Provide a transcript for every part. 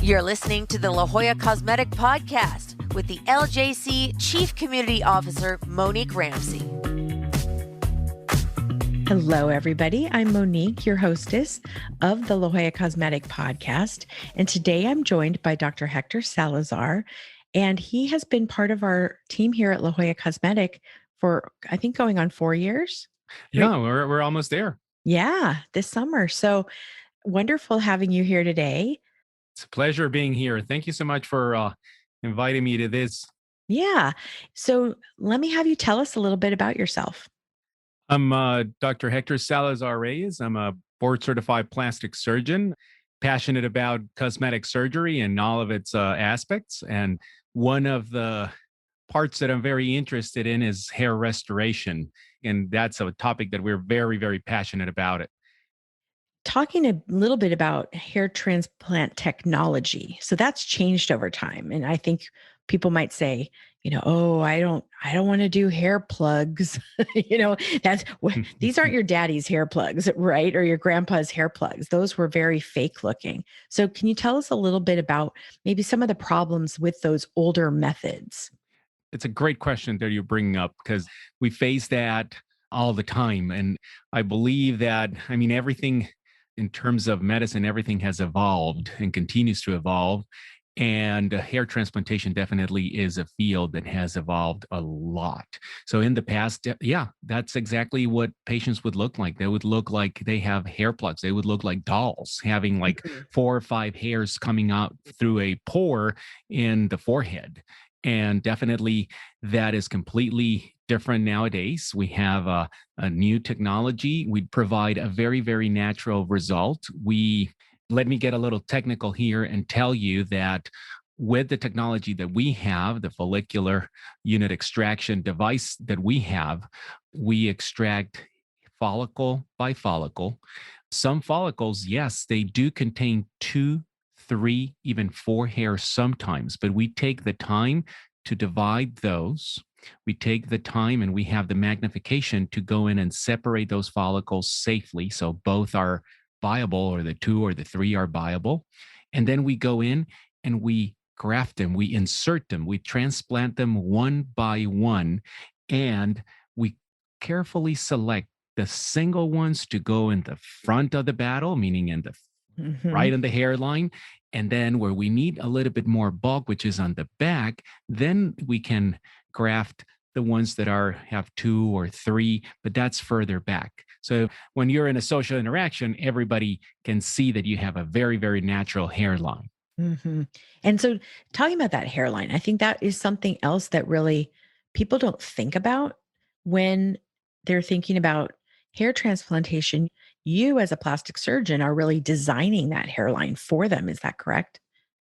You're listening to the La Jolla Cosmetic Podcast with the LJC Chief Community Officer, Monique Ramsey. Hello, everybody. I'm Monique, your hostess of the La Jolla Cosmetic Podcast. And today I'm joined by Dr. Hector Salazar. And he has been part of our team here at La Jolla Cosmetic for, I think, going on 4 years. Yeah, we're almost there. Yeah, this summer. So wonderful having you here today. It's a pleasure being here. Thank you so much for inviting me to this. Yeah. So let me have you tell us a little bit about yourself. I'm Dr. Hector Salazar Reyes. I'm a board-certified plastic surgeon, passionate about cosmetic surgery and all of its aspects. And one of the parts that I'm very interested in is hair restoration. And that's a topic that we're very, very passionate about it. Talking a little bit about hair transplant technology. So that's changed over time. And I think people might say, oh, I don't want to do hair plugs. These aren't your daddy's hair plugs, right? Or your grandpa's hair plugs. Those were very fake looking. So can you tell us a little bit about maybe some of the problems with those older methods? It's a great question that you're bringing up because we face that all the time. And I believe that, everything in terms of medicine, everything has evolved and continues to evolve. And hair transplantation definitely is a field that has evolved a lot. So in the past, yeah, that's exactly what patients would look like. They would look like they have hair plugs. They would look like dolls, having like 4 or 5 hairs coming out through a pore in the forehead. And definitely that is completely different nowadays. We have a new technology. We provide a very, very natural result. Let me get a little technical here and tell you that with the technology that we have, the follicular unit extraction device that we have, we extract follicle by follicle. Some follicles, yes, they do contain 2, 3, even 4 hairs sometimes, but we take the time to divide those. We take the time and we have the magnification to go in and separate those follicles safely. So both are viable, or the 2 or the 3 are viable. And then we go in and we graft them, we insert them, we transplant them one by one, and we carefully select the single ones to go in the front of the battle, meaning in the right on the hairline. And then where we need a little bit more bulk, which is on the back, then we can graft the ones that have 2 or 3, but that's further back. So when you're in a social interaction, everybody can see that you have a very, very natural hairline. Mm-hmm. And so talking about that hairline, I think that is something else that really people don't think about when they're thinking about hair transplantation. You as a plastic surgeon are really designing that hairline for them. Is that correct?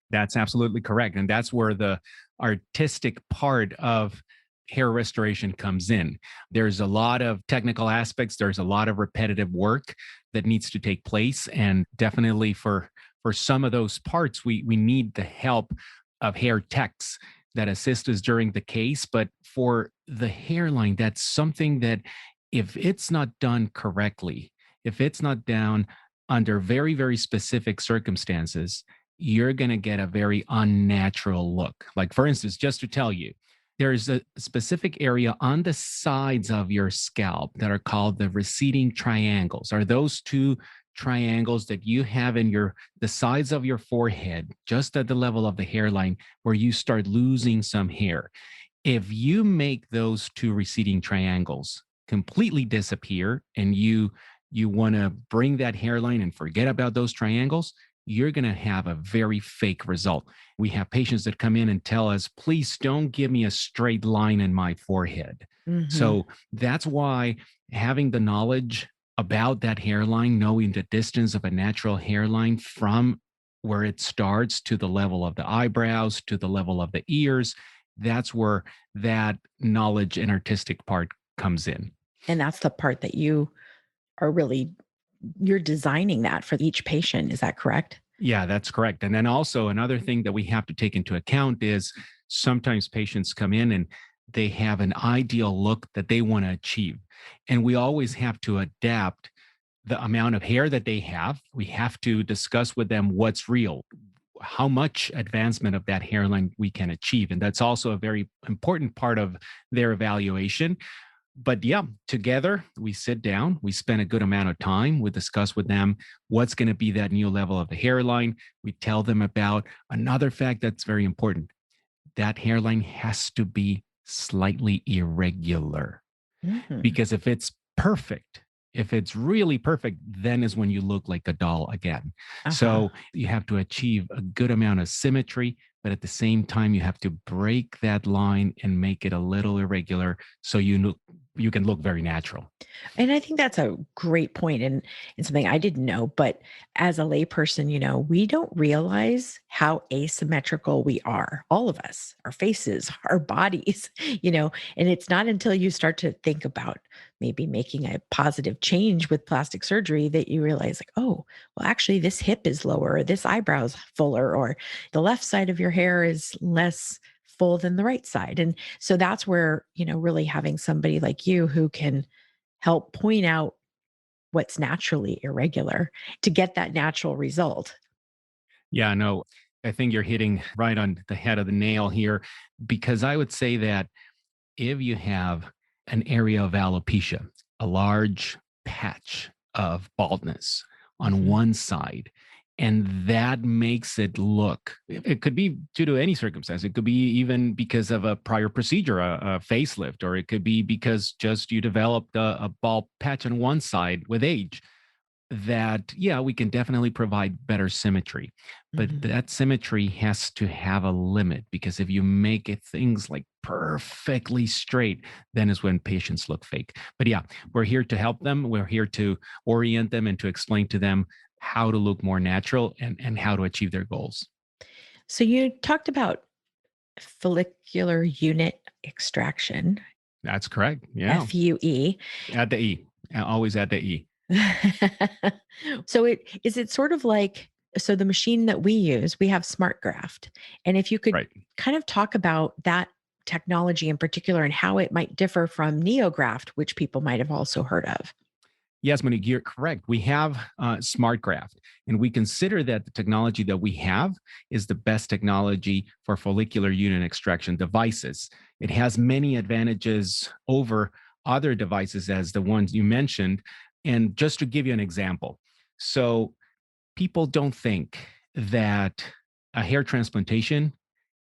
That's absolutely correct. And that's where the artistic part of hair restoration comes in. There's a lot of technical aspects. There's a lot of repetitive work that needs to take place. And definitely for some of those parts, we need the help of hair techs that assist us during the case. But for the hairline, that's something that if it's not done correctly, if it's not done under very, very specific circumstances, you're going to get a very unnatural look. Like, for instance, just to tell you, there's a specific area on the sides of your scalp that are called the receding triangles. Are those 2 triangles that you have in the sides of your forehead, just at the level of the hairline, where you start losing some hair? If you make those 2 receding triangles completely disappear and you want to bring that hairline and forget about those triangles, you're going to have a very fake result. We have patients that come in and tell us, please don't give me a straight line in my forehead. So that's why having the knowledge about that hairline, knowing the distance of a natural hairline from where it starts to the level of the eyebrows, to the level of the ears, that's where that knowledge and artistic part comes in. And that's the part that you're designing that for each patient. Is that correct? Yeah, that's correct. And then also another thing that we have to take into account is sometimes patients come in and they have an ideal look that they want to achieve. And we always have to adapt the amount of hair that they have. We have to discuss with them what's real. how much advancement of that hairline we can achieve. And that's also a very important part of their evaluation. But yeah, together we sit down, we spend a good amount of time, we discuss with them what's going to be that new level of the hairline. We tell them about another fact that's very important. That hairline has to be slightly irregular, Mhm. because if it's perfect, if it's really perfect, then is when you look like a doll again. Uh-huh. So you have to achieve a good amount of symmetry, but at the same time, you have to break that line and make it a little irregular so you can look very natural. And I think that's a great point and something I didn't know. But as a layperson, we don't realize how asymmetrical we are, all of us, our faces, our bodies, and it's not until you start to think about maybe making a positive change with plastic surgery that you realize, like, oh, well, actually, this hip is lower, or this eyebrow's fuller, or the left side of your hair is less full than the right side. And so that's where, really having somebody like you who can help point out what's naturally irregular to get that natural result. Yeah, no, I think you're hitting right on the head of the nail here, because I would say that if you have an area of alopecia, a large patch of baldness on Mhm. one side, and that makes it look, it could be due to any circumstance. It could be even because of a prior procedure, a facelift, or it could be because just you developed a bald patch on one side with age. That, yeah, we can definitely provide better symmetry, but Mhm. that symmetry has to have a limit, because if you make it things like perfectly straight, then is when patients look fake. But yeah, we're here to help them. We're here to orient them and to explain to them how to look more natural and how to achieve their goals. So you talked about follicular unit extraction, That's correct. Yeah. FUE. Add the E. Always add the E. So it sort of like, so the machine that we use, we have SmartGraft. And if you could Right. kind of talk about that technology in particular and how it might differ from NeoGraft, which people might have also heard of. Yes, Monique, you're correct. We have SmartGraft, and we consider that the technology that we have is the best technology for follicular unit extraction devices. It has many advantages over other devices, as the ones you mentioned. And just to give you an example, so people don't think that a hair transplantation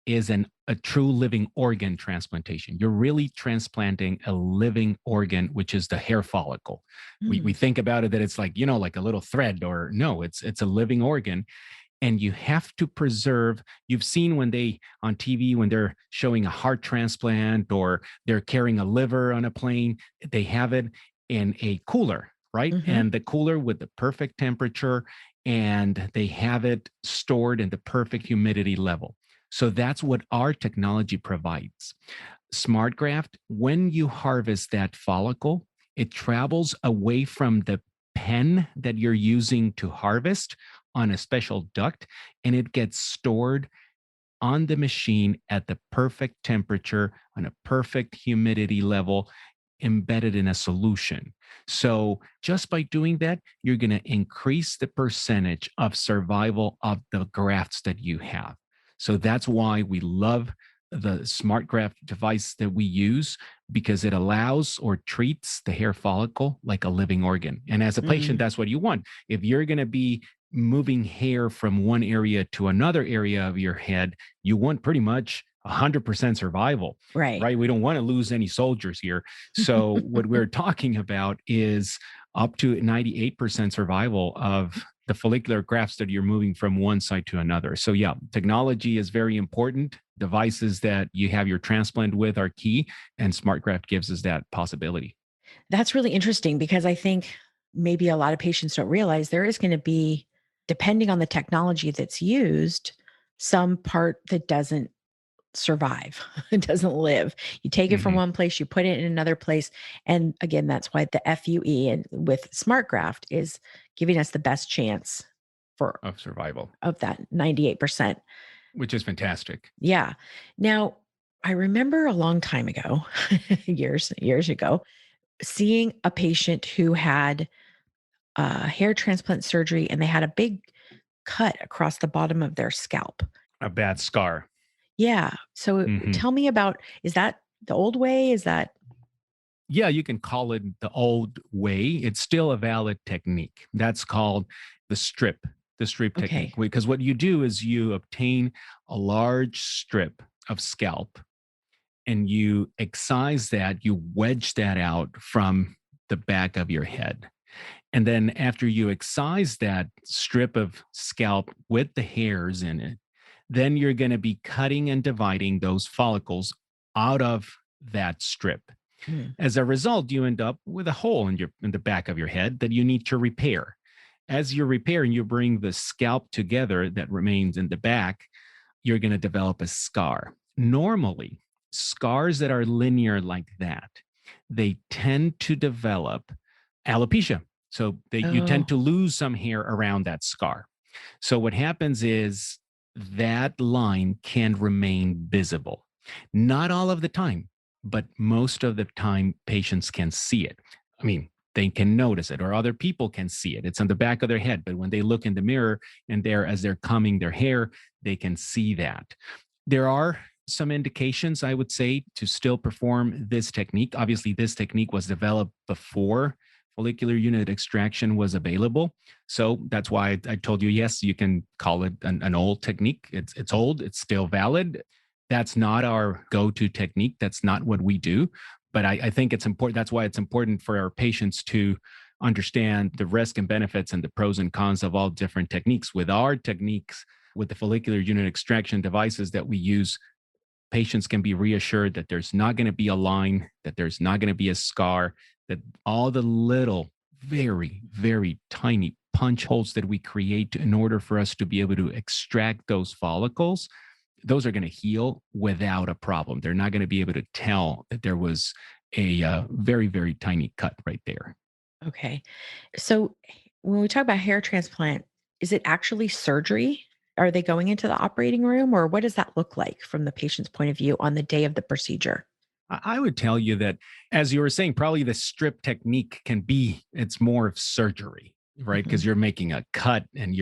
is a true living organ transplantation. You're really transplanting a living organ, which is the hair follicle. We Mm. think about it that it's like, like a little thread, or no, it's a living organ. And you have to preserve. You've seen when they on TV, when they're showing a heart transplant or they're carrying a liver on a plane, they have it in a cooler, right? Mhm. And the cooler with the perfect temperature, and they have it stored in the perfect humidity level. So that's what our technology provides. SmartGraft, when you harvest that follicle, it travels away from the pen that you're using to harvest on a special duct, and it gets stored on the machine at the perfect temperature, on a perfect humidity level, embedded in a solution. So, just by doing that, you're going to increase the percentage of survival of the grafts that you have. So, that's why we love the smart graft device that we use, because it allows or treats the hair follicle like a living organ. And as a patient, Mm. that's what you want. If you're going to be moving hair from one area to another area of your head, you want pretty much 100% survival, Right. right? We don't want to lose any soldiers here. So, what we're talking about is up to 98% survival of the follicular grafts that you're moving from one side to another. So, yeah, technology is very important. Devices that you have your transplant with are key, and SmartGraft gives us that possibility. That's really interesting because I think maybe a lot of patients don't realize there is going to be, depending on the technology that's used, some part that doesn't survive, it doesn't live. You take it from Mhm. one place, you put it in another place. And again, that's why the FUE and with SmartGraft is giving us the best chance for Of survival, of that 98%. which is fantastic. Yeah. Now, I remember a long time ago, years ago, seeing a patient who had hair transplant surgery and they had a big cut across the bottom of their scalp. A bad scar. Yeah. So Mhm. tell me about, is that the old way? Is that Yeah, you can call it the old way. It's still a valid technique. That's called the strip, the strip technique. okay? Because what you do is you obtain a large strip of scalp and you excise that, you wedge that out from the back of your head. And then after you excise that strip of scalp with the hairs in it, then you're going to be cutting and dividing those follicles out of that strip. Mm. As a result, you end up with a hole in the back of your head that you need to repair. As you're repairing, you bring the scalp together that remains in the back, you're going to develop a scar. Normally, scars that are linear like that, they tend to develop alopecia. So you tend Oh, to lose some hair around that scar. So what happens is that line can remain visible. Not all of the time, but most of the time, patients can see it. I mean, they can notice it, or other people can see it. It's on the back of their head. But when they look in the mirror and as they're combing their hair, they can see that. There are some indications, I would say, to still perform this technique. Obviously, this technique was developed before follicular unit extraction was available. So that's why I told you, yes, you can call it an old technique. It's old, it's still valid. That's not our go-to technique. That's not what we do. But I think it's important. That's why it's important for our patients to understand the risk and benefits and the pros and cons of all different techniques. With our techniques, with the follicular unit extraction devices that we use, patients can be reassured that there's not going to be a line, that there's not going to be a scar, that all the little, very, very tiny punch holes that we create in order for us to be able to extract those follicles, those are going to heal without a problem. They're not going to be able to tell that there was a very, very tiny cut right there. okay. So when we talk about hair transplant, is it actually surgery? Are they going into the operating room, or what does that look like from the patient's point of view on the day of the procedure? I would tell you that, as you were saying, probably the strip technique it's more of surgery, right? Mhm. Because you're making a cut and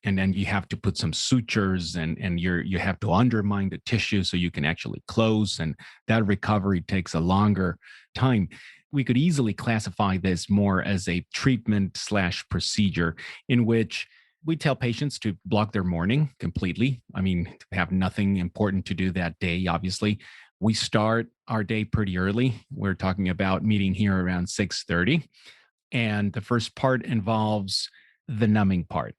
then you have to put some sutures and you have to undermine the tissue so you can actually close. And that recovery takes a longer time. We could easily classify this more as a treatment slash procedure in which we tell patients to block their morning completely. I mean, have nothing important to do that day, obviously. We start our day pretty early. We're talking about meeting here around 6:30, and the first part involves the numbing part.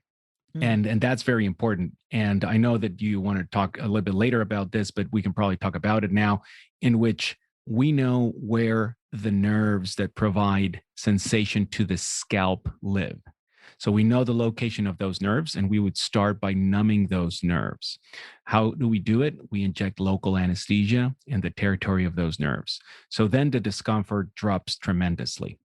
Mm. And that's very important. And I know that you want to talk a little bit later about this, but we can probably talk about it now, in which we know where the nerves that provide sensation to the scalp live. So we know the location of those nerves, and we would start by numbing those nerves. How do we do it? We inject local anesthesia in the territory of those nerves. So then the discomfort drops tremendously.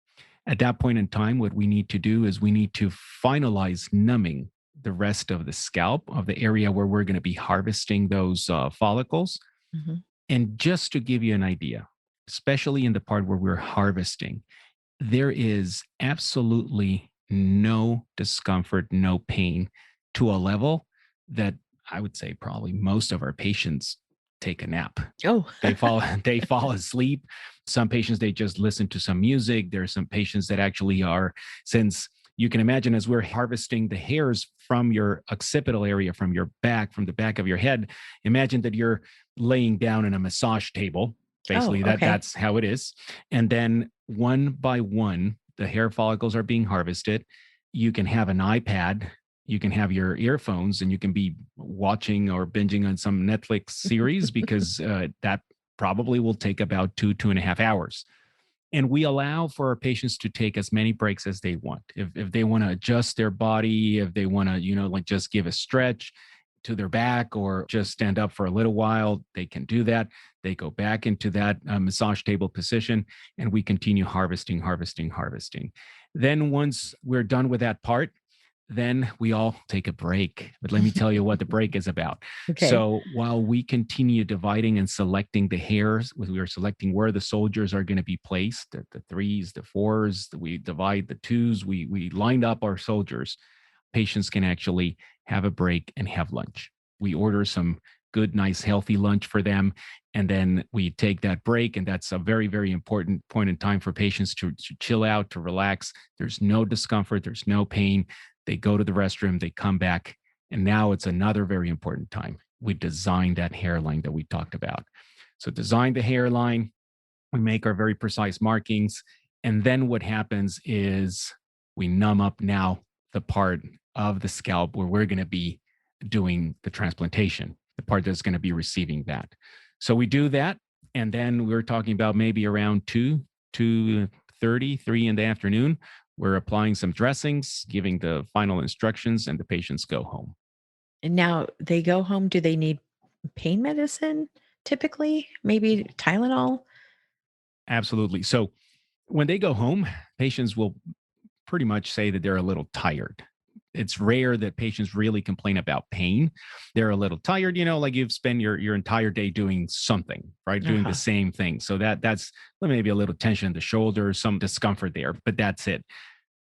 At that point in time, what we need to do is we need to finalize numbing the rest of the scalp of the area where we're going to be harvesting those follicles. Mhm. And just to give you an idea, especially in the part where we're harvesting, there is absolutely no discomfort, no pain to a level that I would say probably most of our patients take a nap. Oh, They fall asleep. Some patients they just listen to some music. There are some patients that actually are, since you can imagine, as we're harvesting the hairs from your occipital area, from your back, from the back of your head, imagine that you're laying down in a massage table. oh, Basically, okay. that's how it is. And then one by one, the hair follicles are being harvested. You can have an iPad, you can have your earphones, and you can be watching or binging on some Netflix series because that probably will take about 2.5 hours. And we allow for our patients to take as many breaks as they want. If they want to adjust their body, if they want to, like just give a stretch to their back or just stand up for a little while, they can do that. They go back into that massage table position and we continue harvesting, harvesting, harvesting. Then once we're done with that part, then we all take a break. But let me tell you what the break is about. Okay. So while we continue dividing and selecting the hairs, we are selecting where the soldiers are going to be placed, the threes, the fours, we divide the twos, we lined up our soldiers. Patients can actually have a break, and have lunch. We order some good, nice, healthy lunch for them. And then we take that break. And that's a very, very important point in time for patients to chill out, to relax. There's no discomfort, there's no pain. They go to the restroom, they come back. And now it's another very important time. We design that hairline that we talked about. So design the hairline, we make our very precise markings. And then what happens is we numb up now the part of the scalp where we're going to be doing the transplantation, the part that's going to be receiving that. So we do that. And then we're talking about maybe around 2:30, 3 in the afternoon. We're applying some dressings, giving the final instructions, and the patients go home. And now they go home. Do they need pain medicine typically? Maybe Tylenol? Absolutely. So when they go home, patients will pretty much say that they're a little tired. It's rare that patients really complain about pain. They're a little tired, like you've spent your entire day doing something, right? Doing the Uh-huh. same thing. So that's maybe a little tension in the shoulder, some discomfort there, but that's it.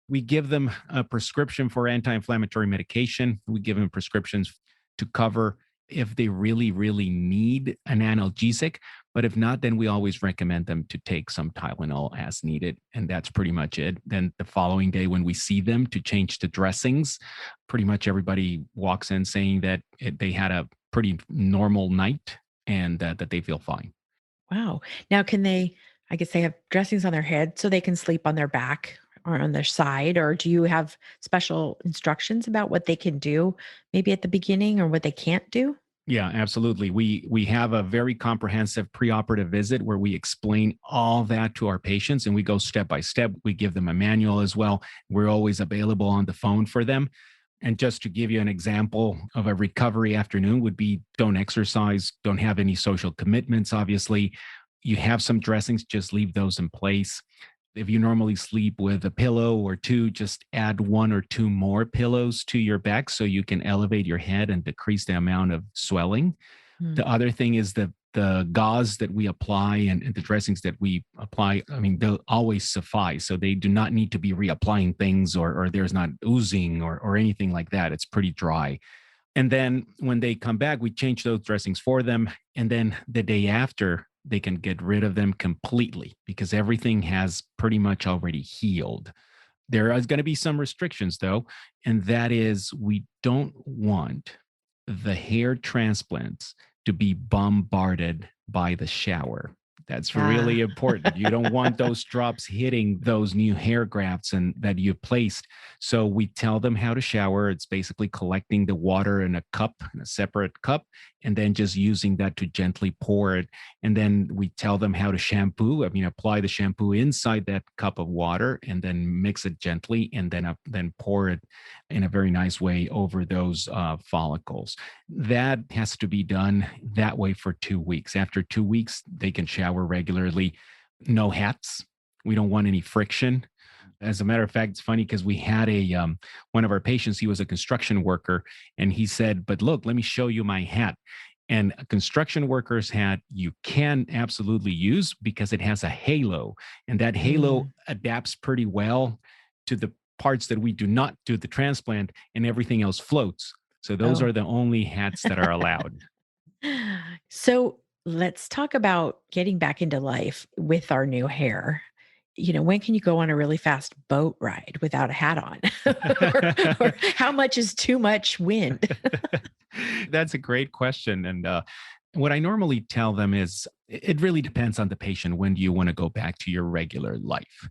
We give them a prescription for anti-inflammatory medication. We give them prescriptions to cover if they really, really need an analgesic. But if not, then we always recommend them to take some Tylenol as needed. And that's pretty much it. Then the following day, when we see them to change the dressings, pretty much everybody walks in saying that they had a pretty normal night and that they feel fine. Wow. Now, can they, I guess they have dressings on their head so they can sleep on their back or on their side? Or do you have special instructions about what they can do maybe at the beginning or what they can't do? Yeah, absolutely. We have a very comprehensive preoperative visit where we explain all that to our patients and we go step by step. We give them a manual as well. We're always available on the phone for them. And just to give you an example of a recovery afternoon would be don't exercise, don't have any social commitments, obviously. You have some dressings, just leave those in place. If you normally sleep with a pillow or two, just add one or two more pillows to your back so you can elevate your head and decrease the amount of swelling. Mm. The other thing is the gauze that we apply and the dressings that we apply, I mean, they'll always suffice. So they do not need to be reapplying things or there's not oozing or anything like that. It's pretty dry. And then when they come back, we change those dressings for them. And then the day after, they can get rid of them completely because everything has pretty much already healed. There is going to be some restrictions though, and that is we don't want the hair transplants to be bombarded by the shower. That's really Ah. important. You don't want those drops hitting those new hair grafts and that you've placed. So we tell them how to shower. It's basically collecting the water in a cup, in a separate cup, and then just using that to gently pour it. And then we tell them how to shampoo. I mean, apply the shampoo inside that cup of water and then mix it gently and then pour it in a very nice way over those follicles. That has to be done that way for 2 weeks. After 2 weeks, they can shower regularly. No hats. We don't want any friction. As a matter of fact, it's funny because we had one of our patients. He was a construction worker, and he said, "But look, let me show you my hat." And a construction worker's hat you can absolutely use because it has a halo, and that halo Mm. adapts pretty well to the parts that we do not do the transplant, and everything else floats. So those Oh. are the only hats that are allowed. So let's talk about getting back into life with our new hair. When can you go on a really fast boat ride without a hat on? or how much is too much wind? That's a great question. And what I normally tell them is it really depends on the patient. When do you want to go back to your regular life?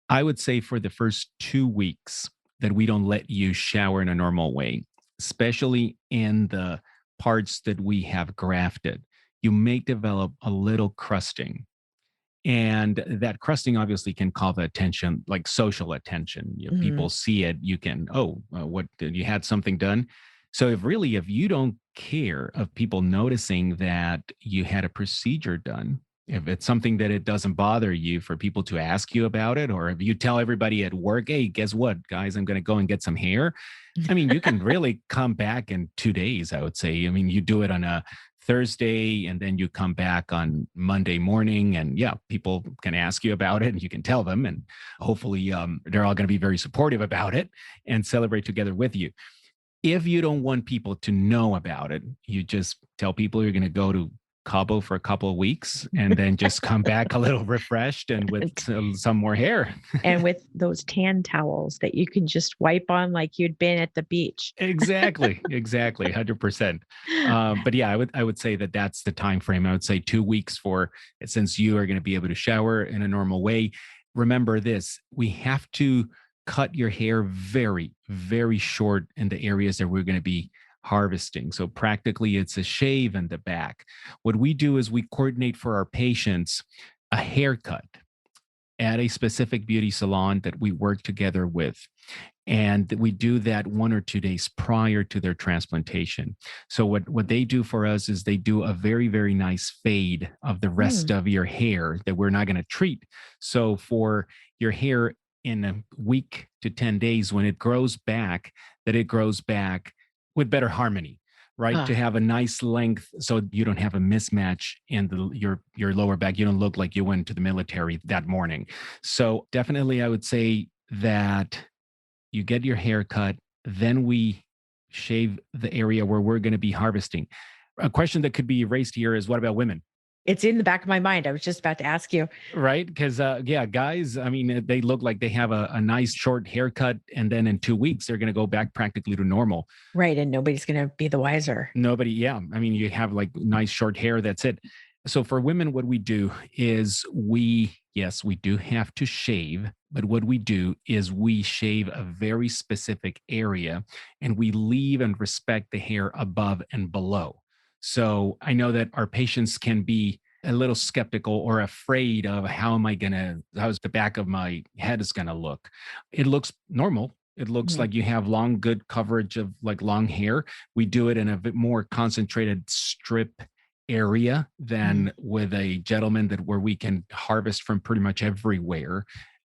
I would say for the first 2 weeks that we don't let you shower in a normal way, especially in the parts that we have grafted. You may develop a little crusting. And that crusting obviously can call the attention, like social attention. Mhm. People see it. You can, what, you had something done. So if you don't care of people noticing that you had a procedure done, if it's something that it doesn't bother you for people to ask you about it, or if you tell everybody at work, hey, guess what, guys, I'm going to go and get some hair. I mean, you can really come back in 2 days, I would say. I mean, you do it on a Thursday and then you come back on Monday morning and yeah, people can ask you about it and you can tell them and hopefully they're all going to be very supportive about it and celebrate together with you. If you don't want people to know about it, you just tell people you're going to go to Cabo for a couple of weeks and then just come back a little refreshed and with some more hair. And with those tan towels that you can just wipe on like you'd been at the beach. Exactly, 100%. But yeah, I would say that that's the time frame. I would say 2 weeks for, since you are going to be able to shower in a normal way. Remember this: we have to cut your hair very, very short in the areas that we're going to be harvesting. So practically, it's a shave in the back. What we do is we coordinate for our patients a haircut at a specific beauty salon that we work together with. And we do that 1 or 2 days prior to their transplantation. So what they do for us is they do a very, very nice fade of the rest Mm. of your hair that we're not going to treat. So for your hair in a week to 10 days, when it grows back, that it grows back with better harmony, right? To Ah, have a nice length so you don't have a mismatch in your lower back. You don't look like you went to the military that morning. So definitely I would say that you get your hair cut, then we shave the area where we're going to be harvesting. A question that could be raised here is, what about women? it's in the back of my mind. I was just about to ask you. Right? Because yeah, guys, I mean, they look like they have a nice short haircut, and then in 2 weeks they're going to go back practically to normal. Right. And nobody's going to be the wiser. Nobody, yeah. I mean, you have like nice short hair, that's it. So for women, what we do is yes, we do have to shave, but what we do is we shave a very specific area and we leave and respect the hair above and below. So I know that our patients can be a little skeptical or afraid of how's the back of my head is going to look. It looks normal. It looks Mhm. like you have long, good coverage of like long hair. We do it in a bit more concentrated strip area Mhm. than with a gentleman that where we can harvest from pretty much everywhere.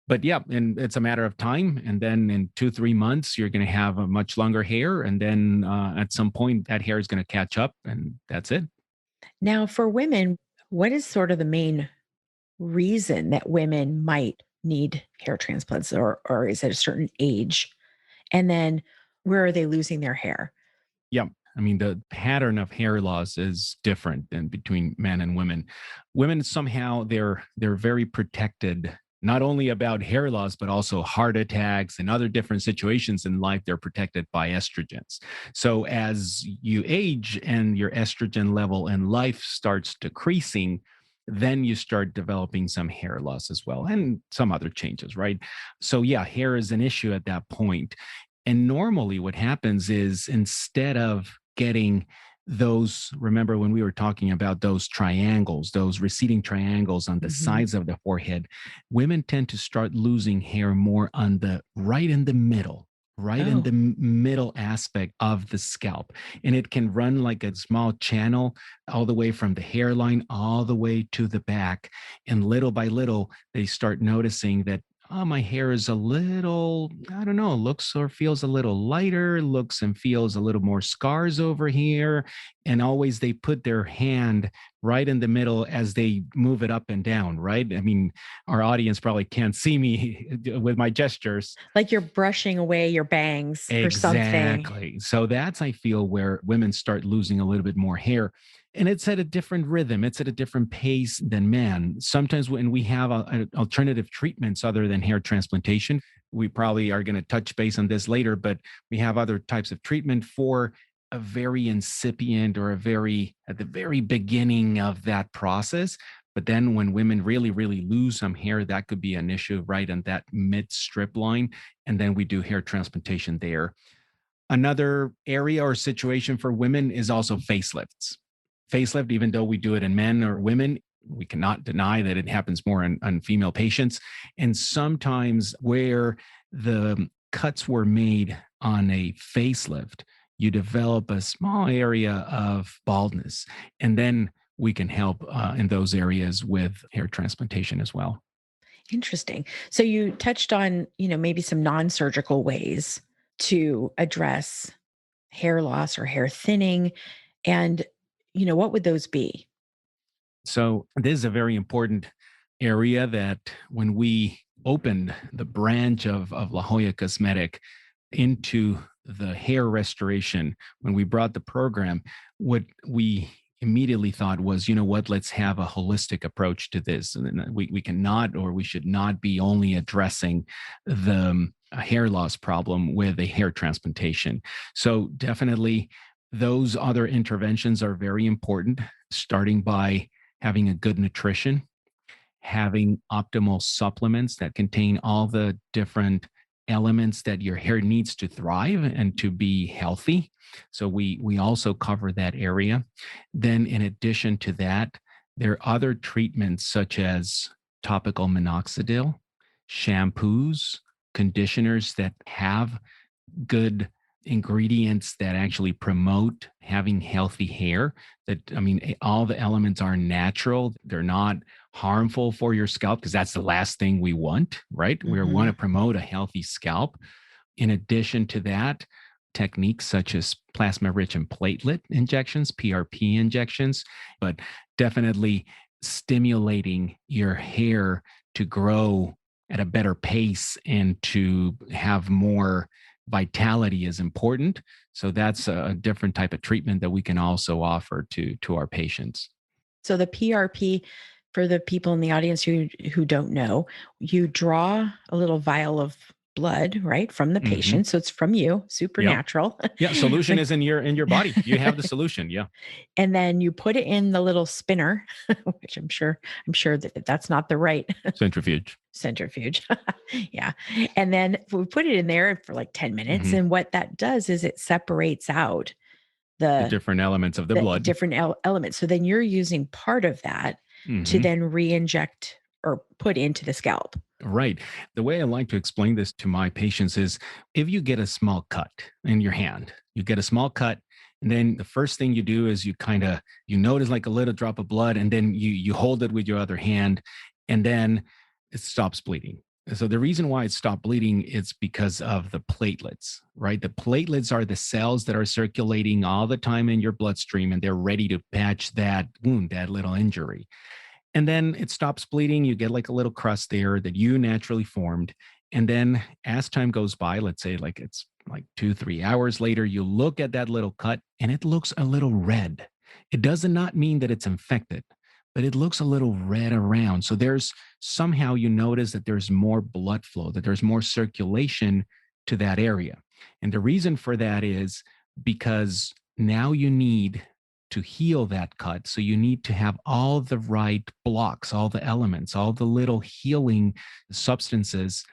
But yeah, and it's a matter of time. And then in 2, 3 months, you're going to have a much longer hair. And then at some point, that hair is going to catch up, and that's it. Now, for women, what is sort of the main reason that women might need hair transplants, or is it a certain age? And then where are they losing their hair? Yeah. I mean, the pattern of hair loss is different than between men and women. Women somehow they're very protected, not only about hair loss, but also heart attacks and other different situations in life. They're protected by estrogens. So as you age and your estrogen level in life starts decreasing, then you start developing some hair loss as well and some other changes, right? So yeah, hair is an issue at that point. And normally, what happens is instead of getting those, remember when we were talking about those triangles, those receding triangles on the Mhm. sides of the forehead, women tend to start losing hair more on the right in the middle. Right in the Oh, middle aspect of the scalp. And it can run like a small channel all the way from the hairline all the way to the back. And little by little, they start noticing that, oh, my hair is a little, I don't know, looks or feels a little lighter, looks and feels a little more scars over here. And always they put their hand right in the middle as they move it up and down, right? I mean, our audience probably can't see me with my gestures. like you're brushing away your bangs or something. Exactly. So that's, I feel, where women start losing a little bit more hair. And it's at a different rhythm, it's at a different pace than men. Sometimes when we have alternative treatments other than hair transplantation, we probably are going to touch base on this later, but we have other types of treatment for a very incipient or a very at the very beginning of that process. But then when women really, really lose some hair, that could be an issue right on that mid strip line. And then we do hair transplantation there. Another area or situation for women is also facelifts. Facelift, even though we do it in men or women, we cannot deny that it happens more on female patients. And sometimes where the cuts were made on a facelift, you develop a small area of baldness. And then we can help in those areas with hair transplantation as well. Interesting. So you touched on, maybe some non-surgical ways to address hair loss or hair thinning. And, what would those be? So this is a very important area that when we opened the branch of La Jolla Cosmetic into the hair restoration, when we brought the program, what we immediately thought was, you know what, let's have a holistic approach to this. And then we cannot, or we should not be only addressing the hair loss problem with a hair transplantation. So definitely those other interventions are very important, starting by having a good nutrition, having optimal supplements that contain all the different elements that your hair needs to thrive and to be healthy. So we also cover that area. Then in addition to that, there are other treatments such as topical minoxidil, shampoos, conditioners that have good ingredients that actually promote having healthy hair. That, I mean, all the elements are natural, they're not harmful for your scalp, because that's the last thing we want, right? We want to promote a healthy scalp. In addition to that, techniques such as plasma rich and platelet injections, PRP injections, but definitely stimulating your hair to grow at a better pace and to have more vitality is important. So that's a different type of treatment that we can also offer to our patients. So the PRP, for the people in the audience who don't know, you draw a little vial of blood, right, from the patient. So it's from you, supernatural. Yeah, solution is in your body. You have the solution. Yeah. And then you put it in the little spinner, which I'm sure that that's not the right Centrifuge. Yeah. And then we put it in there for like 10 minutes. And what that does is it separates out The different elements of the blood. different elements. So then you're using part of that to then re-inject or put into the scalp. Right. The way I like to explain this to my patients is, if you get a small cut in your hand, you get a small cut, and then the first thing you do is you notice like a little drop of blood, and then you hold it with your other hand, and then it stops bleeding. So the reason why it stopped bleeding is because of the platelets, right? The platelets are the cells that are circulating all the time in your bloodstream, and they're ready to patch that wound, that little injury. And then it stops bleeding. You get like a little crust there that you naturally formed. And then as time goes by, let's say like it's like 2-3 hours later, you look at that little cut and it looks a little red. It does not mean that it's infected, but it looks a little red around. So there's somehow you notice that there's more blood flow, that there's more circulation to that area. And the reason for that is because now you need to heal that cut. So you need to have all the right blocks, all the elements, all the little healing substances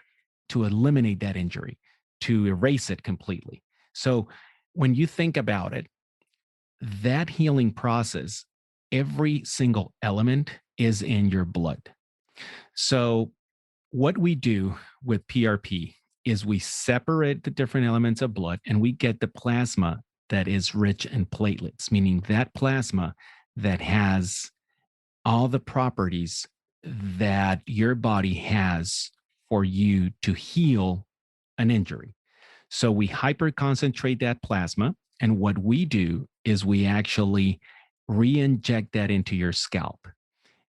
to eliminate that injury, to erase it completely. So when you think about it, that healing process, every single element is in your blood. So what we do with PRP is we separate the different elements of blood and we get the plasma that is rich in platelets, meaning that plasma that has all the properties that your body has for you to heal an injury. So we hyperconcentrate that plasma. And what we do is we actually re-inject that into your scalp.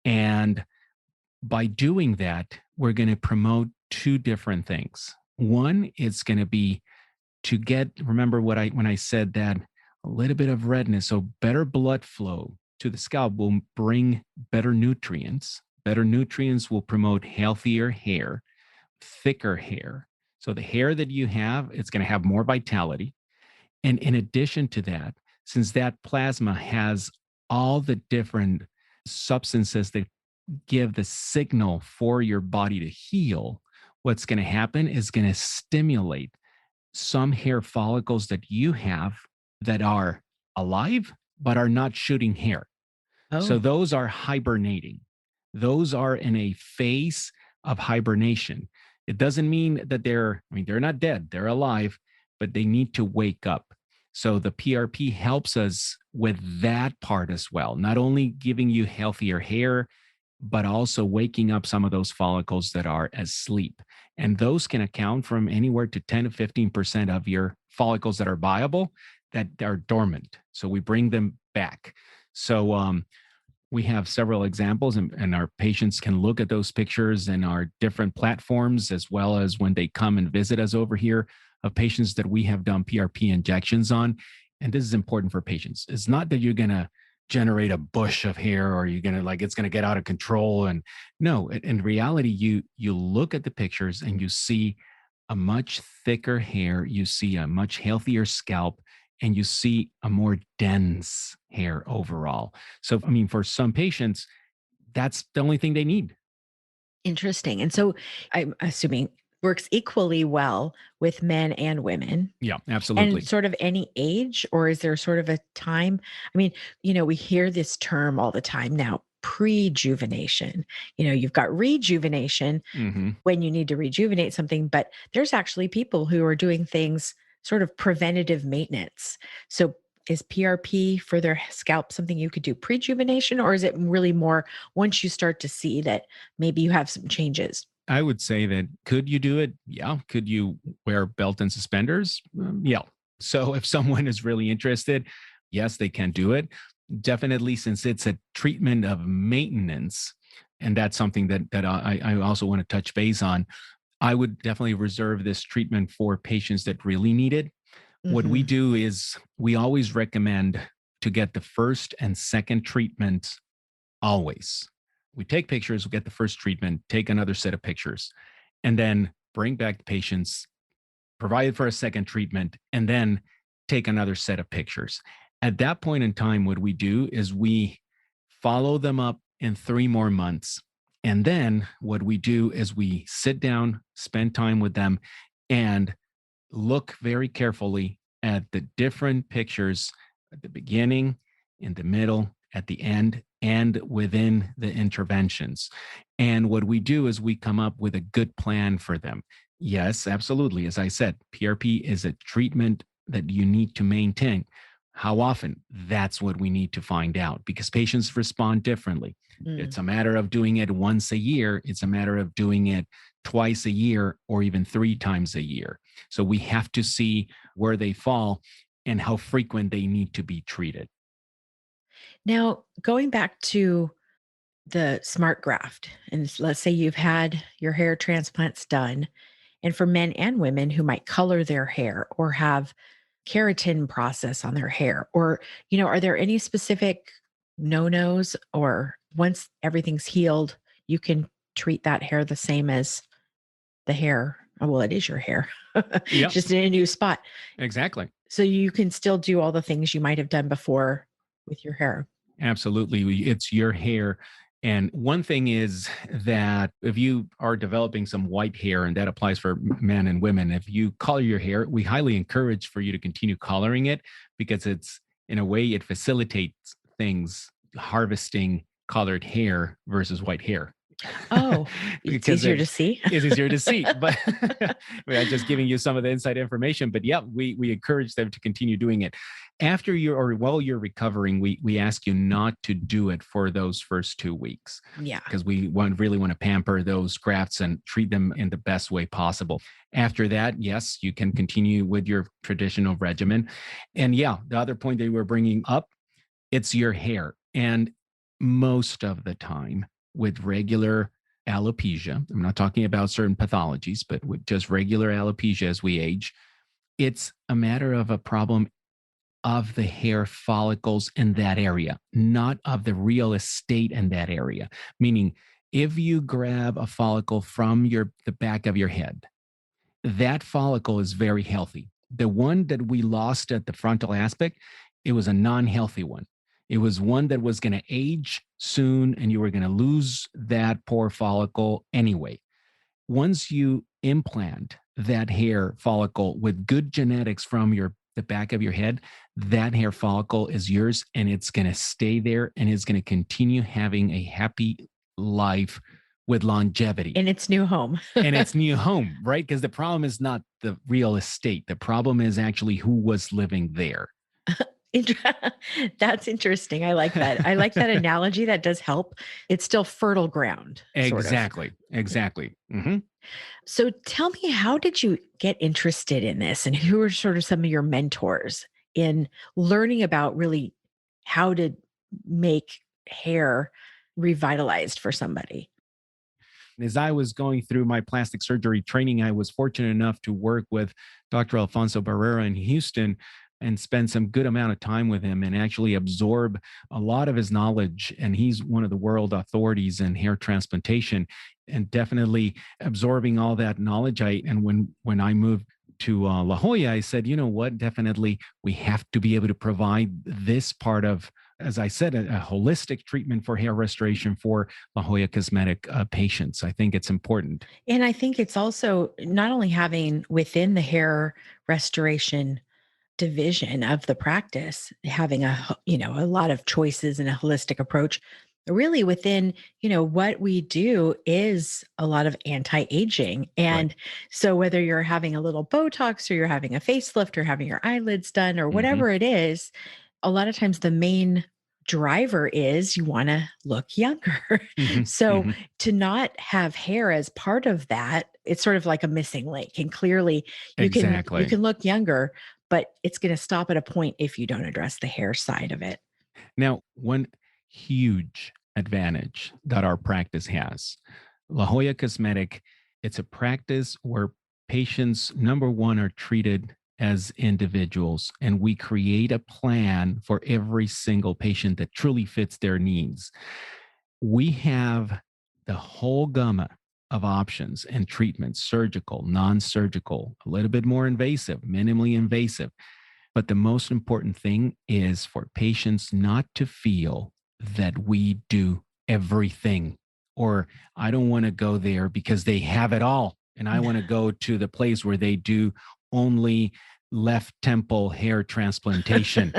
And by doing that, we're going to promote two different things. One, it's going to be to get, remember when I said that a little bit of redness, so better blood flow to the scalp will bring better nutrients. Better nutrients will promote healthier hair, thicker hair. So the hair that you have, it's going to have more vitality. And in addition to that, since that plasma has all the different substances that give the signal for your body to heal, what's going to happen is going to stimulate some hair follicles that you have that are alive but are not shooting hair. So those are hibernating. Those are in a phase of hibernation. It doesn't mean that they're not dead, they're alive, but they need to wake up. So the PRP helps us with that part as well, not only giving you healthier hair, but also waking up some of those follicles that are asleep. And those can account from anywhere to 10 to 15% of your follicles that are viable that are dormant. So we bring them back. So We have several examples, and our patients can look at those pictures in our different platforms, as well as when they come and visit us over here, of patients that we have done PRP injections on. And this is important for patients. It's not that you're going to generate a bush of hair, or you're going to like, it's going to get out of control. And no, in reality, you look at the pictures and you see a much thicker hair, you see a much healthier scalp, and you see a more dense hair overall. So, I mean, for some patients, that's the only thing they need. Interesting. And so I'm assuming works equally well with men and women Yeah, and absolutely. sort of any age, or is there sort of a time? I mean, we hear this term all the time now, prejuvenation. You've got rejuvenation Hmm. when you need to rejuvenate something, but there's actually people who are doing things sort of preventative maintenance. So is PRP for their scalp something you could do prejuvenation, or is it really more once you start to see that maybe you have some changes? I would say that could you do it? Yeah. Could you wear belt and suspenders? Yeah. So if someone is really interested, yes, they can do it. Definitely, since it's a treatment of maintenance, and that's something that I also want to touch base on. I would definitely reserve this treatment for patients that really need it. What we Hmm. do is we always recommend to get the first and second treatment always. We take pictures, we get the first treatment, take another set of pictures, and then bring back the patients, provide for a second treatment, and then take another set of pictures. At that point in time, what we do is we follow them up in 3 more months. And then what we do is we sit down, spend time with them, and look very carefully at the different pictures at the beginning, in the middle, at the end, and within the interventions. And what we do is we come up with a good plan for them. Yes, absolutely. As I said, PRP is a treatment that you need to maintain. How often? That's what we need to find out, because patients respond differently. It's Mm. a matter of doing it once a year. It's a matter of doing it twice a year or even 3 times a year. So we have to see where they fall and how frequent they need to be treated. Now, going back to the SmartGraft, and let's say you've had your hair transplants done, and for men and women who might color their hair or have keratin process on their hair, or, are there any specific no-nos, or once everything's healed, you can treat that hair the same as the hair? Oh, well, it is your hair, Yep, just in a new spot. exactly. So you can still do all the things you might have done before with your hair. Absolutely. It's your hair. And one thing is that if you are developing some white hair, and that applies for men and women, if you color your hair, we highly encourage for you to continue coloring it, because it's, in a way, it facilitates things, harvesting colored hair versus white hair. Oh, it's Because easier it to see. is easier to see. But we are just giving you some of the inside information. But yeah, we encourage them to continue doing it. After you, or while you're recovering, we ask you not to do it for those first 2 weeks, Yeah. because we really want to pamper those grafts and treat them in the best way possible. After that, yes, you can continue with your traditional regimen. And yeah, the other point that you were bringing up, it's your hair. And most of the time, with regular alopecia, I'm not talking about certain pathologies, but with just regular alopecia as we age, it's a matter of a problem of the hair follicles in that area, not of the real estate in that area. Meaning, if you grab a follicle from the back of your head, that follicle is very healthy. The one that we lost at the frontal aspect, it was a non-healthy one. It was one that was going to age soon, and you were going to lose that poor follicle anyway. Once you implant that hair follicle with good genetics from the back of your head, that hair follicle is yours, and it's going to stay there, and it's going to continue having a happy life with longevity In its new home. and its new home, right? Because the problem is not the real estate. The problem is actually who was living there. That's interesting. I like that. I like that analogy. That does help. It's still fertile ground, sort of. Exactly. Exactly. Hmm. So tell me, how did you get interested in this? And who are sort of some of your mentors in learning about really how to make hair revitalized for somebody? As I was going through my plastic surgery training, I was fortunate enough to work with Dr. Alfonso Barrera in Houston and spend some good amount of time with him and actually absorb a lot of his knowledge. And he's one of the world authorities in hair transplantation, and definitely absorbing all that knowledge. And when I moved to La Jolla, I said, you know what, definitely we have to be able to provide this part of, as I said, a holistic treatment for hair restoration for La Jolla Cosmetic patients. I think it's important. And I think it's also not only having within the hair restoration division of the practice, having a lot of choices and a holistic approach. Really within, what we do is a lot of anti-aging. Right. And so whether you're having a little Botox or you're having a facelift or having your eyelids done or Hmm. whatever it is, a lot of times the main driver is you want to look younger. Hmm. So Hmm. to not have hair as part of that, it's sort of like a missing link. And clearly you Exactly. can look younger, but it's going to stop at a point if you don't address the hair side of it. Now, one huge advantage that our practice has, La Jolla Cosmetic, it's a practice where patients, number one, are treated as individuals, and we create a plan for every single patient that truly fits their needs. We have the whole gamut of options and treatments: surgical, non surgical, a little bit more invasive, minimally invasive. But the most important thing is for patients not to feel that we do everything, or I don't want to go there because they have it all. And I want to go to the place where they do only left temple hair transplantation,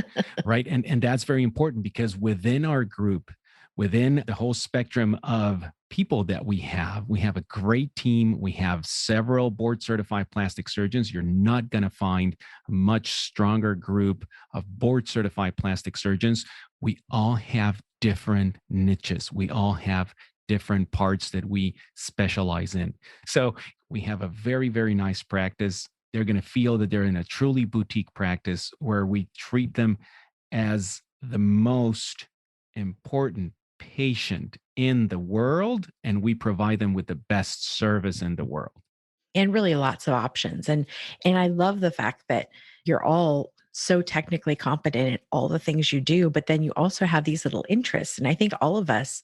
right? And that's very important because within our group, within the whole spectrum of people that we have a great team. We have several board certified plastic surgeons. You're not going to find a much stronger group of board certified plastic surgeons. We all have different niches. We all have different parts that we specialize in. So we have a very, very nice practice. They're going to feel that they're in a truly boutique practice where we treat them as the most important patient in the world, and we provide them with the best service in the world. And really lots of options. And I love the fact that you're all so technically competent at all the things you do, but then you also have these little interests. And I think all of us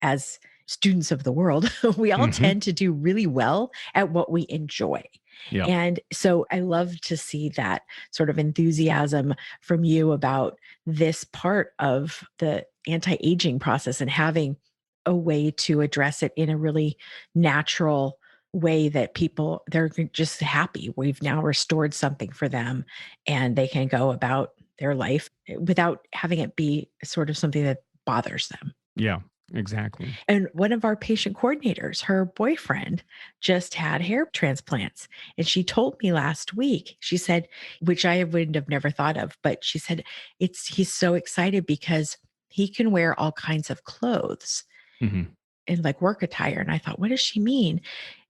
as students of the world, we all Hmm. tend to do really well at what we enjoy. Yeah. And so I love to see that sort of enthusiasm from you about this part of the anti aging process and having a way to address it in a really natural way that people they're just happy. We've now restored something for them and they can go about their life without having it be sort of something that bothers them. Yeah, exactly. And one of our patient coordinators, her boyfriend just had hair transplants. And she told me last week, she said, which I wouldn't have never thought of, but she said, he's so excited because he can wear all kinds of clothes Hmm. and like work attire. And I thought, what does she mean?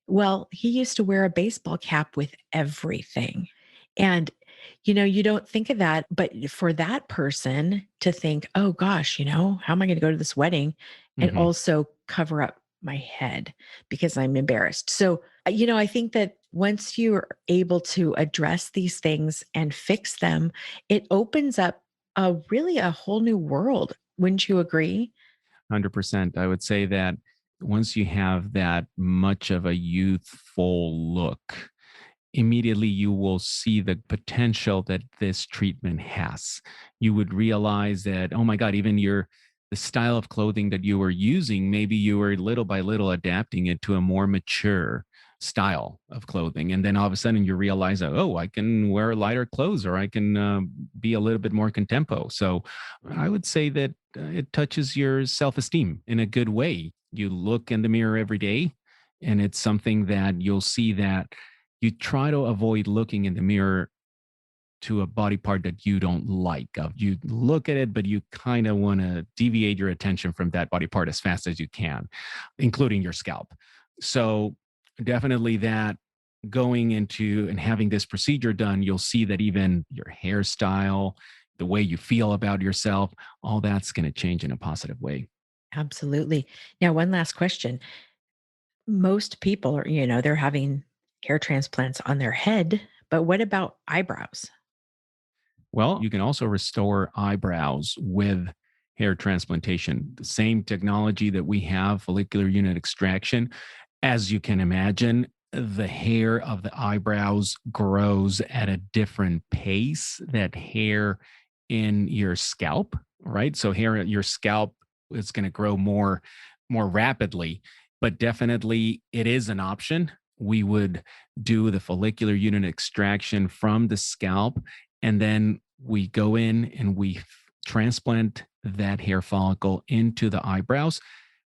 Well, he used to wear a baseball cap with everything. And, you don't think of that, but for that person to think, oh gosh, how am I going to go to this wedding and Hmm. also cover up my head because I'm embarrassed? So, I think that once you're able to address these things and fix them, it opens up a whole new world. Wouldn't you agree? 100%. I would say that once you have that much of a youthful look, immediately you will see the potential that this treatment has. You would realize that, oh my God, even the style of clothing that you were using, maybe you were little by little adapting it to a more mature style of clothing. And then all of a sudden you realize that, oh, I can wear lighter clothes, or I can be a little bit more contempo. So I would say that it touches your self esteem in a good way. You look in the mirror every day, and it's something that you'll see that you try to avoid looking in the mirror to a body part that you don't like. You look at it, but you kind of want to deviate your attention from that body part as fast as you can, including your scalp. So definitely that, going into and having this procedure done, you'll see that even your hairstyle, the way you feel about yourself, all that's going to change in a positive way. Absolutely. Now, one last question. Most people are, they're having hair transplants on their head, but what about eyebrows? Well, you can also restore eyebrows with hair transplantation. The same technology that we have, follicular unit extraction. As you can imagine, the hair of the eyebrows grows at a different pace that hair in your scalp, right? So hair at your scalp is going to grow more rapidly, but definitely it is an option. We would do the follicular unit extraction from the scalp, and then we go in and we transplant that hair follicle into the eyebrows.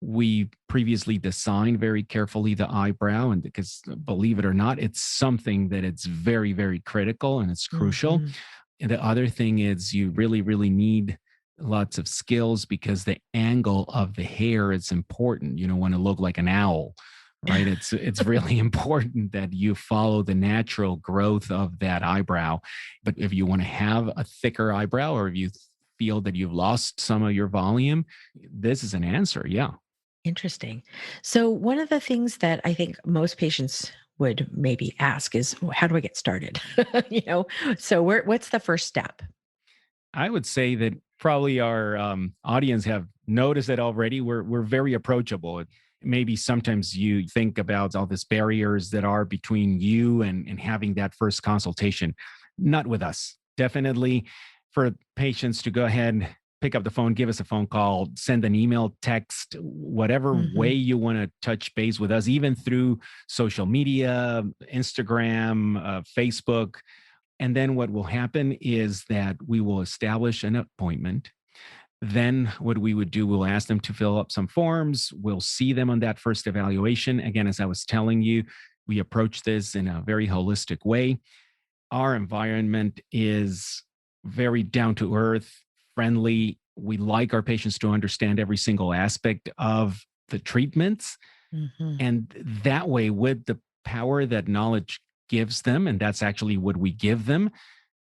We previously designed very carefully the eyebrow, and because believe it or not, it's something that it's very, very critical and it's crucial. Mhm. And the other thing is you really, really need lots of skills because the angle of the hair is important. You don't want to look like an owl, right? It's really important that you follow the natural growth of that eyebrow. But if you want to have a thicker eyebrow, or if you feel that you've lost some of your volume, this is an answer. Yeah. Interesting. So, one of the things that I think most patients would maybe ask is, "Well, how do I get started?" you know, so what's the first step? I would say that probably our audience have noticed it already. We're very approachable. Maybe sometimes you think about all these barriers that are between you and having that first consultation. Not with us. Definitely for patients to go ahead, pick up the phone, give us a phone call, send an email, text, whatever way Mhm. you want to touch base with us, even through social media, Instagram, Facebook. And then what will happen is that we will establish an appointment. Then what we would do, we'll ask them to fill up some forms. We'll see them on that first evaluation. Again, as I was telling you, we approach this in a very holistic way. Our environment is very down to earth, friendly. We like our patients to understand every single aspect of the treatments. Mhm. And that way, with the power that knowledge gives them, and that's actually what we give them,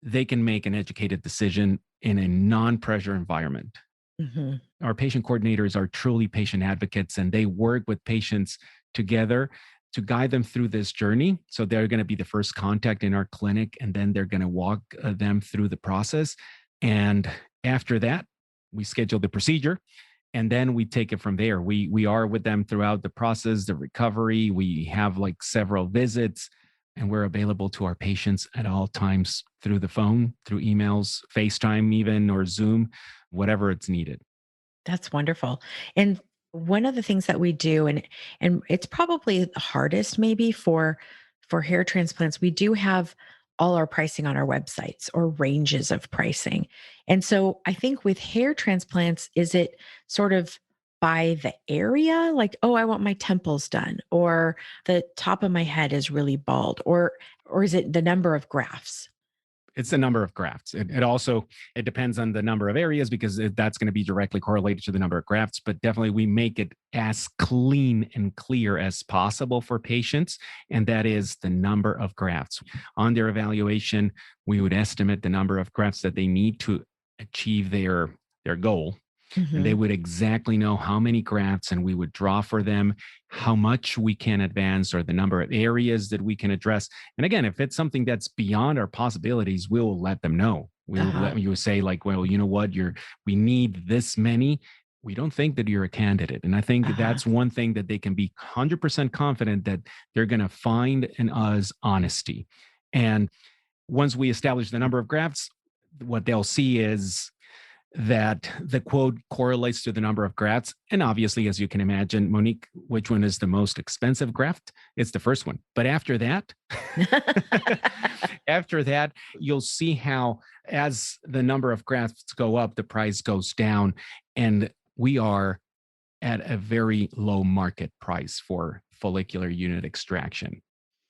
they can make an educated decision in a non pressure environment. Mhm. Our patient coordinators are truly patient advocates, and they work with patients together to guide them through this journey. So they're going to be the first contact in our clinic, and then they're going to walk them through the process. And after that, we schedule the procedure, and then we take it from there. We are with them throughout the process, the recovery. We have like several visits, and we're available to our patients at all times through the phone, through emails, FaceTime, even, or Zoom, whatever it's needed. That's wonderful. And one of the things that we do, and it's probably the hardest maybe for hair transplants, we do have all our pricing on our websites or ranges of pricing. And so I think with hair transplants, is it sort of by the area? Like, oh, I want my temples done, or the top of my head is really bald, or is it the number of grafts? It's the number of grafts. It also it depends on the number of areas because that's going to be directly correlated to the number of grafts. But definitely, we make it as clean and clear as possible for patients, and that is the number of grafts. On their evaluation, we would estimate the number of grafts that they need to achieve their goal, and they Mhm. would exactly know how many grafts, and we would draw for them how much we can advance or the number of areas that we can address. And again, if it's something that's beyond our possibilities, we'll let them know. We will Uh-huh. let you say like, well, you know what, we need this many. We don't think that you're a candidate. And I think Uh-huh. that's one thing that they can be 100% confident that they're going to find in us honesty. And once we establish the number of grafts, what they'll see is that the quote correlates to the number of grafts. And obviously, as you can imagine, Monique, which one is the most expensive graft? It's the first one. But after that, after that, you'll see how as the number of grafts go up, the price goes down. And we are at a very low market price for follicular unit extraction.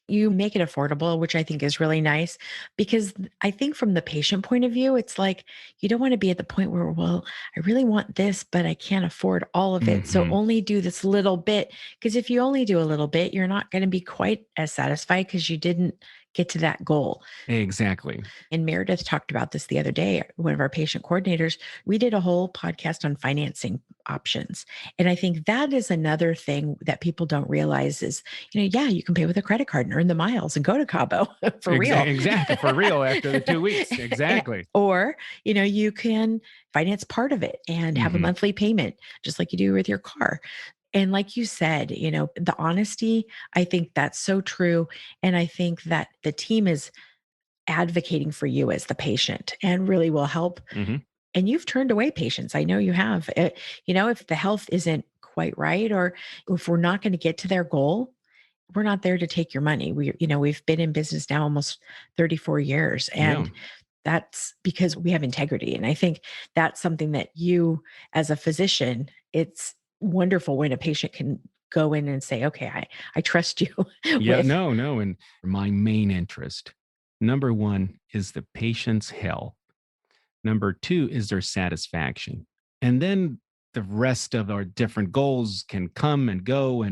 You make it affordable, which I think is really nice because I think from the patient point of view, it's like you don't want to be at the point where, well, I really want this, but I can't afford all of it. So Mhm. only do this little bit. Because if you only do a little bit, you're not going to be quite as satisfied because you didn't get to that goal. Exactly. And Meredith talked about this the other day, one of our patient coordinators. We did a whole podcast on financing options. And I think that is another thing that people don't realize is, yeah, you can pay with a credit card and earn the miles and go to Cabo for real. Exactly. For real after the 2 weeks. Exactly. Or, you can finance part of it and have a monthly payment, just like you do with your car. And like you said, the honesty, I think that's so true. And I think that the team is advocating for you as the patient and really will help. And you've turned away patients. I know you have. If the health isn't quite right, or if we're not going to get to their goal, we're not there to take your money. We've been in business now almost 34 years. And that's because we have integrity. And I think that's something that you, as a physician, it's wonderful when a patient can go in and say, okay, I trust you. Yeah, no. And my main interest, number one, is the patient's health. Number two is their satisfaction. And then the rest of our different goals can come and go.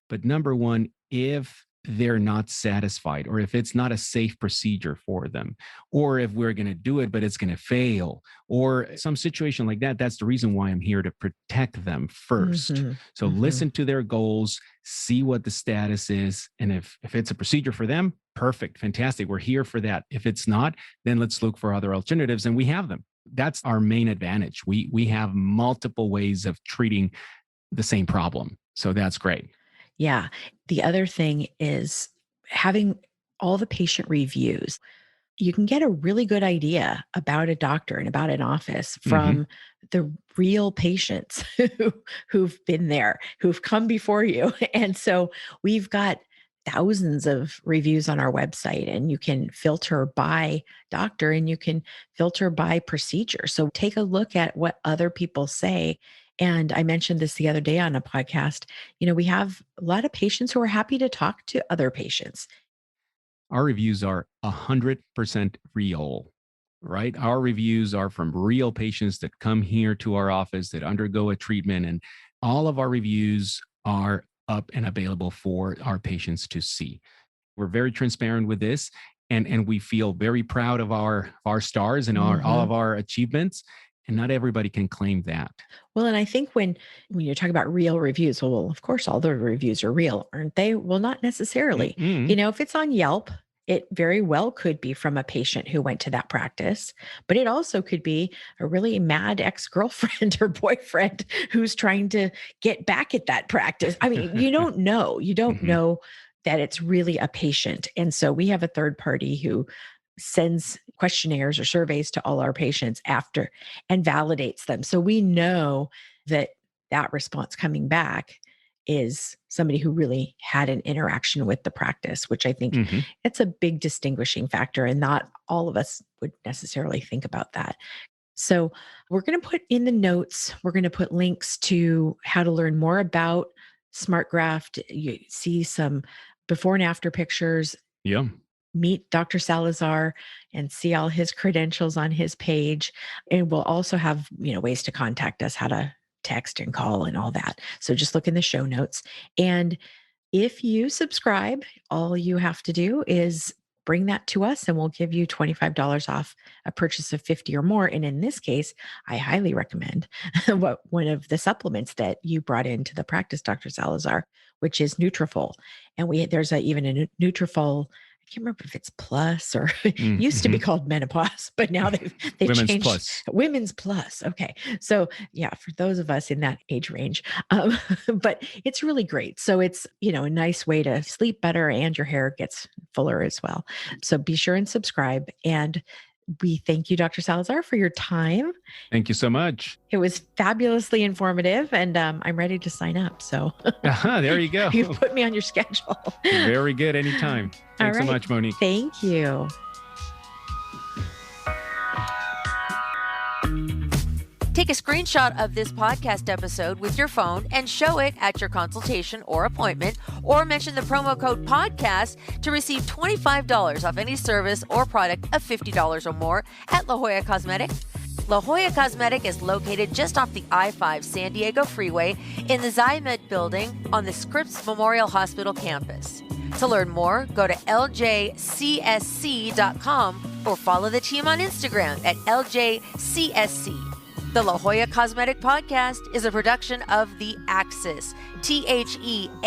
But number one, if they're not satisfied, or if it's not a safe procedure for them, or if we're going to do it, but it's going to fail, or some situation like that, that's the reason why I'm here, to protect them first. So listen to their goals, see what the status is. And if it's a procedure for them, perfect, fantastic. We're here for that. If it's not, then let's look for other alternatives, and we have them. That's our main advantage. We have multiple ways of treating the same problem. So that's great. Yeah. The other thing is having all the patient reviews. You can get a really good idea about a doctor and about an office from the real patients who've been there, who've come before you. And so we've got thousands of reviews on our website, and you can filter by doctor and you can filter by procedure. So take a look at what other people say. And I mentioned this the other day on a podcast. We have a lot of patients who are happy to talk to other patients. Our reviews are 100% real, right? Our reviews are from real patients that come here to our office, that undergo a treatment, and all of our reviews are up and available for our patients to see. We're very transparent with this, and we feel very proud of our stars and all of our achievements. And not everybody can claim that. Well, and I think when you're talking about real reviews, well, of course, all the reviews are real, aren't they? Well, not necessarily. If it's on Yelp, it very well could be from a patient who went to that practice, but it also could be a really mad ex-girlfriend or boyfriend who's trying to get back at that practice. I mean, you don't know. You don't know that it's really a patient. And so we have a third party who sends questionnaires or surveys to all our patients after and validates them. So we know that response coming back is somebody who really had an interaction with the practice, which I think it's a big distinguishing factor. And not all of us would necessarily think about that. So we're going to put in the notes, we're going to put links to how to learn more about SmartGraft. You see some before and after pictures. Yeah. Meet Dr. Salazar and see all his credentials on his page. And we'll also have, ways to contact us, how to text and call and all that. So just look in the show notes. And if you subscribe, all you have to do is bring that to us and we'll give you $25 off a purchase of 50 or more. And in this case, I highly recommend one of the supplements that you brought into the practice, Dr. Salazar, which is Nutrafol. And there's even a Nutrafol, I can't remember if it's plus or it used to be called menopause, but now they've Women's changed. Plus. Women's Plus. Okay. So yeah, for those of us in that age range, but it's really great. So it's, a nice way to sleep better and your hair gets fuller as well. So be sure and subscribe. And we thank you, Dr. Salazar, for your time. Thank you so much. It was fabulously informative, and I'm ready to sign up. So there you go. You've put me on your schedule. Very good. Anytime. Thanks so much, Monique. Thank you. Take a screenshot of this podcast episode with your phone and show it at your consultation or appointment, or mention the promo code podcast to receive $25 off any service or product of $50 or more at La Jolla Cosmetic. La Jolla Cosmetic is located just off the I-5 San Diego Freeway in the Zymed building on the Scripps Memorial Hospital campus. To learn more, go to ljcsc.com or follow the team on Instagram at ljcsc. The La Jolla Cosmetic Podcast is a production of The Axis, TheAxis.io.